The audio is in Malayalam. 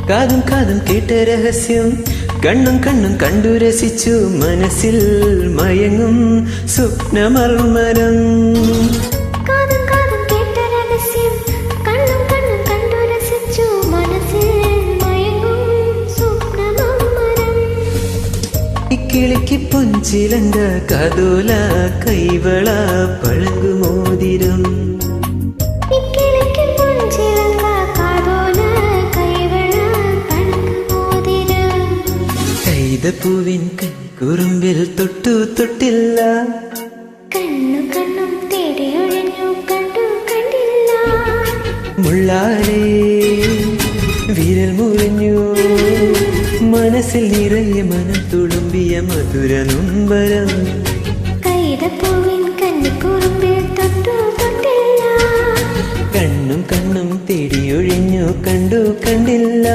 കാതും കാതും കേട്ട രഹസ്യം കണ്ണും കണ്ണും കണ്ടു രസിച്ചു മനസ്സിൽ മയങ്ങും സ്വപ്നമർമരം. കിളിക്ക് പൊഞ്ചിലങ്ക കതോല കൈവള പഴങ്കുമോതിരം. കൈതപ്പൂവിൻ കൈക്കുറുമ്പിൽ തൊട്ടു തൊട്ടില്ല. കണ്ണു കണ്ണും തേടി ഒഴിഞ്ഞു കണ്ടു കണ്ടില്ല. മുള്ളാലേ വിരൽ മുറിഞ്ഞു മനസ്സിൽ നിറയെ മനം തുളുമ്പിയ മധുര നൊമ്പരം. കൈതപ്പൂവിൻ കണ്ണിക്കുറുമ്പിൽ തൊട്ടു തൊട്ടില്ല. കണ്ണും കണ്ണും തേടിയൊഴിഞ്ഞു കണ്ടു കണ്ടില്ല.